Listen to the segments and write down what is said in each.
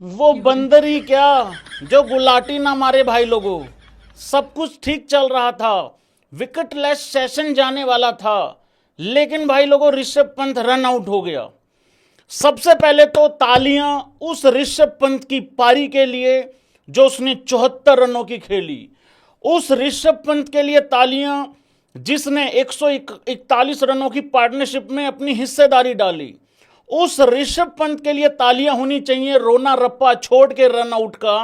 वो बंदर ही क्या जो गुलाटी ना मारे भाई लोगों। सब कुछ ठीक चल रहा था, विकेटलेस सेशन जाने वाला था, लेकिन भाई लोगों ऋषभ पंत रन आउट हो गया। सबसे पहले तो तालियां उस ऋषभ पंत की पारी के लिए जो उसने 74 रनों की खेली। उस ऋषभ पंत के लिए तालियां जिसने 141 रनों की पार्टनरशिप में अपनी हिस्सेदारी डाली। उस ऋषभ पंत के लिए तालियां होनी चाहिए रोना रप्पा छोड़ के रन आउट का,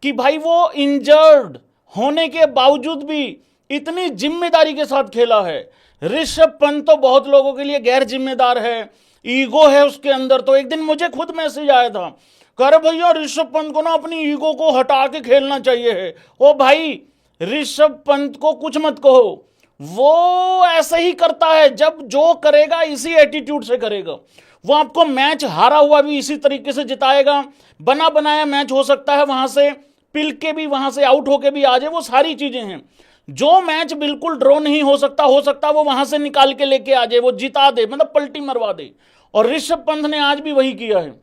कि भाई वो इंजर्ड होने के बावजूद भी इतनी जिम्मेदारी के साथ खेला है। ऋषभ पंत तो बहुत लोगों के लिए गैर जिम्मेदार है, ईगो है उसके अंदर। तो एक दिन मुझे खुद मैसेज आया था, कर भैया ऋषभ पंत को ना अपनी ईगो को हटा के खेलना चाहिए है। ओ भाई, ऋषभ पंत को कुछ मत कहो, वो ऐसा ही करता है। जब जो करेगा इसी एटीट्यूड से करेगा। वो आपको मैच हारा हुआ भी इसी तरीके से जिताएगा। बना बनाया मैच हो सकता है, वहां से पिल के भी, वहां से आउट होके भी आ जाए, वो सारी चीजें हैं। जो मैच बिल्कुल ड्रॉ नहीं हो सकता वो वहां से निकाल के लेके आ जाए, वो जिता दे, मतलब पलटी मरवा दे। और ऋषभ पंत ने आज भी वही किया है।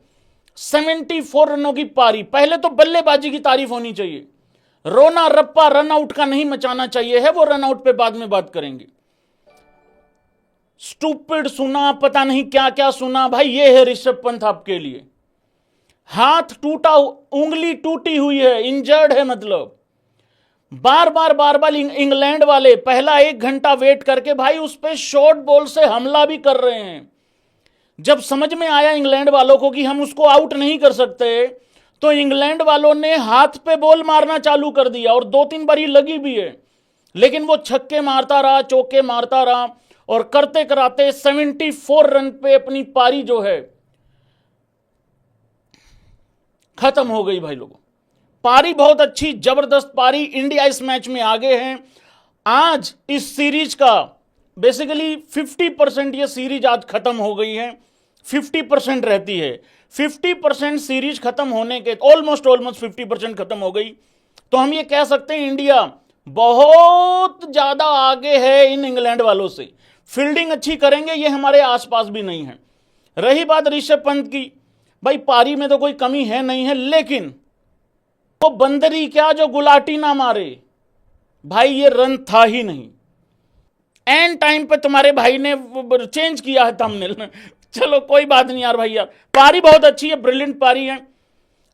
74 रनों की पारी। पहले तो बल्लेबाजी की तारीफ होनी चाहिए, रोना रप्पा रन आउट का नहीं मचाना चाहिए है। वो रन आउट पे बाद में बात करेंगे। स्टूपिड सुना, पता नहीं क्या क्या सुना। भाई ये है ऋषभ पंत आपके लिए। हाथ टूटा, उंगली टूटी हुई है, इंजर्ड है, मतलब बार बार इंग्लैंड वाले पहला 1 घंटा वेट करके भाई उस पर शॉर्ट बॉल से हमला भी कर रहे हैं। जब समझ में आया इंग्लैंड वालों को कि हम उसको आउट नहीं कर सकते, तो इंग्लैंड वालों ने हाथ पे बॉल मारना चालू कर दिया, और 2-3 बारी लगी भी है। लेकिन वो छक्के मारता रहा, चौके मारता रहा, और करते कराते 74 रन पे अपनी पारी जो है खत्म हो गई। भाई लोगों, पारी बहुत अच्छी, जबरदस्त पारी। इंडिया इस मैच में आगे है। आज इस सीरीज का बेसिकली 50% ये सीरीज आज खत्म हो गई है। 50% रहती है। 50% सीरीज खत्म होने के, ऑलमोस्ट 50% खत्म हो गई। तो हम ये कह सकते हैं इंडिया बहुत ज्यादा आगे है इन इंग्लैंड वालों से। फील्डिंग अच्छी करेंगे, ये हमारे आसपास भी नहीं है। रही बात ऋषभ पंत की, भाई पारी में तो कोई कमी है नहीं है, लेकिन वो बंदरी क्या जो गुलाटी ना मारे। भाई ये रन था ही नहीं। एंड टाइम पे तुम्हारे भाई ने चेंज किया है थंबनेल। चलो कोई बात नहीं यार, भाई यार पारी बहुत अच्छी है, ब्रिलियंट पारी है,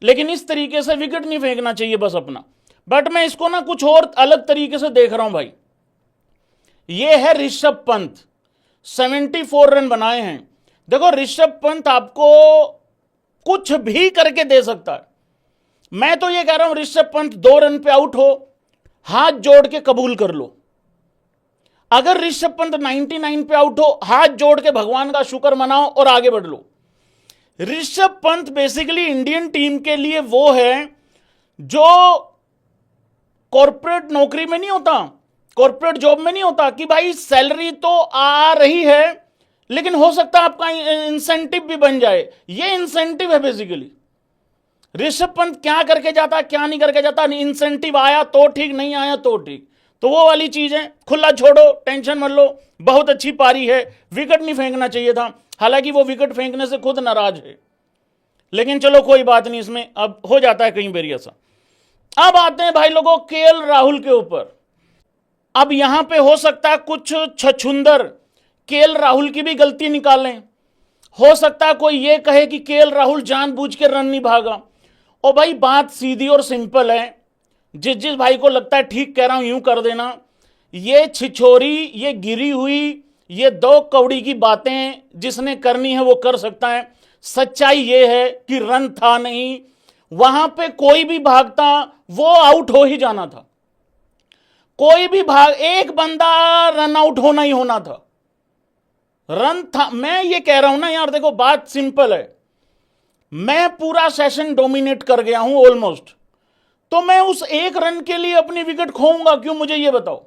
लेकिन इस तरीके से विकेट नहीं फेंकना चाहिए बस अपना। बट मैं इसको ना कुछ और अलग तरीके से देख रहा हूं भाई। ये है ऋषभ पंत, 74 रन बनाए हैं। देखो ऋषभ पंत आपको कुछ भी करके दे सकता है। मैं तो ये कह रहा हूं ऋषभ पंत 2 रन पे आउट हो, हाथ जोड़ के कबूल कर लो। अगर ऋषभ पंत 99 पे आउट हो, हाथ जोड़ के भगवान का शुक्र मनाओ और आगे बढ़ लो। Rishabh Pant basically Indian team के लिए वो है जो कॉर्पोरेट नौकरी में नहीं होता, कॉर्पोरेट जॉब में नहीं होता कि भाई सैलरी तो आ रही है, लेकिन हो सकता है आपका इंसेंटिव भी बन जाए। ये इंसेंटिव है बेसिकली। ऋषभ पंत क्या करके जाता, क्या नहीं करके जाता, इंसेंटिव आया तो ठीक, नहीं आया तो ठीक। तो वो वाली चीज है, खुला छोड़ो, टेंशन मत लो। बहुत अच्छी पारी है, विकेट नहीं फेंकना चाहिए था। हालांकि वो विकेट फेंकने से खुद नाराज है, लेकिन चलो कोई बात नहीं, इसमें अब हो जाता है कई बार ऐसा। अब आते हैं भाई लोगों केएल राहुल के ऊपर। अब यहां पे हो सकता है कुछ छछुंदर केएल राहुल की भी गलती निकालें। हो सकता है कोई ये कहे कि केएल राहुल जानबूझ के रन नहीं भागा। और भाई बात सीधी और सिंपल है, जिस जिस भाई को लगता है ठीक कह रहा हूं यूं कर देना। ये छिछोरी, ये गिरी हुई, ये 2 कौड़ी की बातें जिसने करनी है वो कर सकता है। सच्चाई ये है कि रन था नहीं, वहां पे कोई भी भागता वो आउट हो ही जाना था। कोई भी भाग, एक बंदा रन आउट होना ही होना था। रन था। मैं ये कह रहा हूं ना यार, देखो बात सिंपल है। मैं पूरा सेशन डोमिनेट कर गया हूं ऑलमोस्ट, तो मैं उस 1 रन के लिए अपनी विकेट खोऊंगा क्यों, मुझे ये बताओ।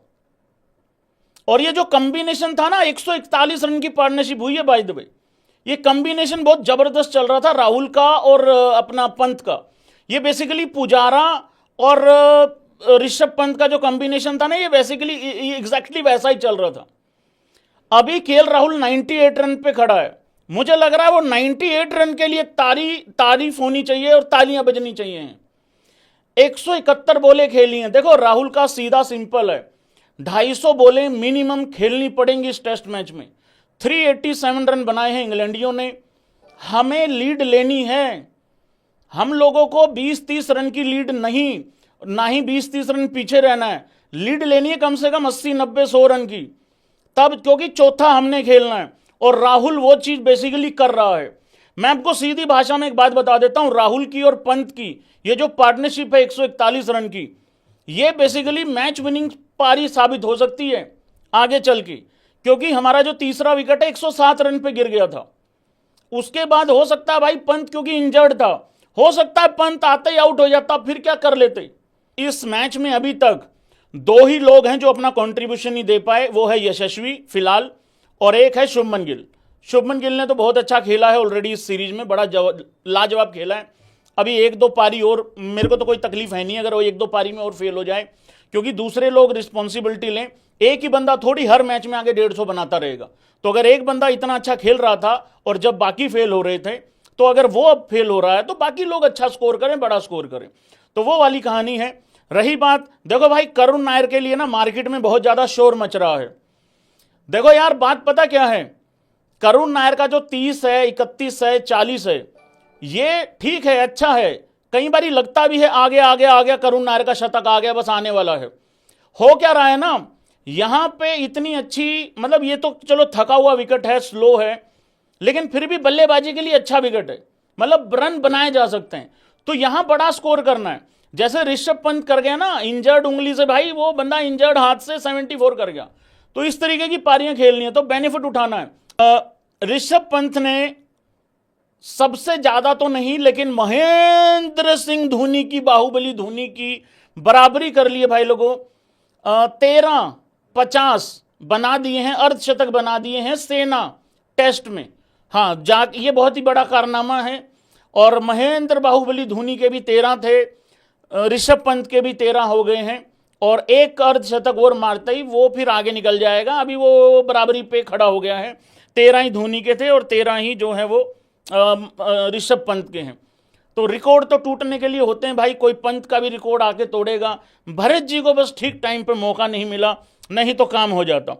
और ये जो कॉम्बिनेशन था ना, 141 रन की पार्टनरशिप हुई है बाय द वे। ये कॉम्बिनेशन बहुत जबरदस्त चल रहा था राहुल का और अपना पंत का। ये बेसिकली पुजारा और ऋषभ पंत का जो कॉम्बिनेशन था ना, ये बेसिकली एग्जैक्टली वैसा ही चल रहा था। अभी केएल राहुल 98 रन पे खड़ा है, मुझे लग रहा है वो 98 रन के लिए तारीफ होनी चाहिए और तालियां बजनी चाहिए। 171 बॉलें खेली हैं। देखो राहुल का सीधा सिंपल है, 250 बॉलें मिनिमम खेलनी पड़ेंगी इस टेस्ट मैच में। 387 रन बनाए हैं इंग्लैंडियों ने। हमें लीड लेनी है, हम लोगों को 20-30 रन की लीड नहीं, ना ही 20-30 रन पीछे रहना है। लीड लेनी है कम से कम 80-90-100 रन की, तब, क्योंकि चौथा हमने खेलना है और राहुल वो चीज बेसिकली कर रहा है। मैं आपको सीधी भाषा में एक बात बता देता हूं, राहुल की और पंत की ये जो पार्टनरशिप है 141 रन की, ये बेसिकली मैच विनिंग पारी साबित हो सकती है आगे चल के, क्योंकि हमारा जो तीसरा विकेट है 107 रन पे गिर गया था। उसके बाद हो सकता है भाई पंत, क्योंकि इंजर्ड था, हो सकता है पंत आते ही आउट हो जाता, फिर क्या कर लेते। इस मैच में अभी तक दो ही लोग हैं जो अपना कंट्रीब्यूशन नहीं दे पाए, वो है यशस्वी फिलहाल, और एक है शुभमन गिल। शुभमन गिल ने तो बहुत अच्छा खेला है ऑलरेडी इस सीरीज में, बड़ा लाजवाब खेला है। अभी 1-2 पारी और, मेरे को तो कोई तकलीफ है नहीं अगर वो 1-2 पारी में और फेल हो जाए, क्योंकि दूसरे लोग रिस्पॉन्सिबिलिटी लें। एक ही बंदा थोड़ी हर मैच में आगे 150 बनाता रहेगा। तो अगर एक बंदा इतना अच्छा खेल रहा था और जब बाकी फेल हो रहे थे, तो अगर वो अब फेल हो रहा है तो बाकी लोग अच्छा स्कोर करें, बड़ा स्कोर करें। तो वो वाली कहानी है। रही बात, देखो भाई करुण नायर के लिए ना मार्केट में बहुत ज्यादा शोर मच रहा है। देखो यार बात पता क्या है, करुण नायर का जो 30 है, 31 है, 40 है, ये ठीक है, अच्छा है। कई बार लगता भी है आगे आगे आ गया, करुण नायर का शतक आ गया, बस आने वाला है। हो क्या रहा है ना, यहां पे इतनी अच्छी, मतलब ये तो चलो थका हुआ विकेट है, स्लो है, लेकिन फिर भी बल्लेबाजी के लिए अच्छा विकेट है, मतलब रन बनाए जा सकते हैं। तो यहां बड़ा स्कोर करना है। जैसे ऋषभ पंत कर गया ना इंजर्ड उंगली से, भाई वो बंदा इंजर्ड हाथ से 74 कर गया। तो इस तरीके की पारियां खेलनी है, तो बेनिफिट उठाना है। ऋषभ पंत ने सबसे ज्यादा तो नहीं, लेकिन महेंद्र सिंह धोनी की, बाहुबली धोनी की बराबरी कर लिए भाई लोगों। 13-50 बना दिए हैं, अर्धशतक बना दिए हैं सेना टेस्ट में। हाँ ये बहुत ही बड़ा कारनामा है। और महेंद्र बाहुबली धोनी के भी 13 थे, ऋषभ पंत के भी 13 हो गए हैं, और एक अर्धशतक और मारते ही वो फिर आगे निकल जाएगा। अभी वो बराबरी पे खड़ा हो गया है। 13 ही धोनी के थे और 13 ही जो है वो ऋषभ पंत के हैं। तो रिकॉर्ड तो टूटने के लिए होते हैं भाई, कोई पंत का भी रिकॉर्ड आके तोड़ेगा। भरत जी को बस ठीक टाइम पे मौका नहीं मिला, नहीं तो काम हो जाता।